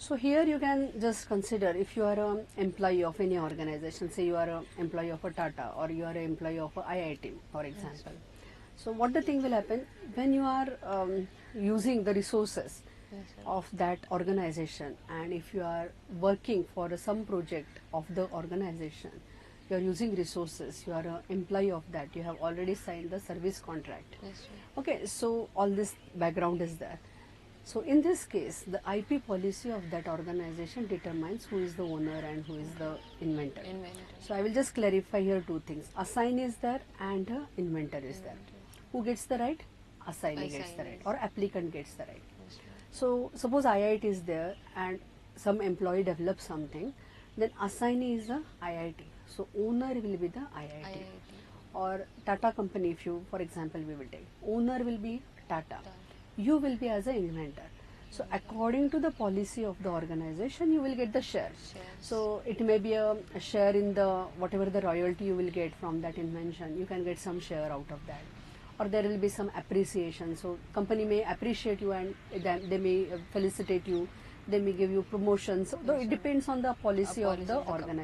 So here you can just consider, if you are an employee of any organization, say you are an employee of a Tata or you are an employee of a IIT, for example. So what the thing will happen when you are using the resources of that organization, and if you are working for some project of the organization, you are using resources, you are an employee of that, you have already signed the service contract. Okay, so all this background is there. So in this case, the IP policy of that organization determines who is the owner and who is the inventor. So I will just clarify here two things. Assignee is there and inventor is there. Who gets the right? Assignee gets the right, or applicant gets the right. So suppose IIT is there and some employee develops something, then assignee is the IIT. So owner will be the IIT. Or Tata company, if you, for example, we will take, owner will be Tata. You will be as an inventor. So according to the policy of the organization, you will get the share. So it may be a share in the whatever the royalty you will get from that invention. You can get some share out of that, or there will be some appreciation. So company may appreciate you and then they may felicitate you. They may give you promotions. So it depends on the policy of the organization.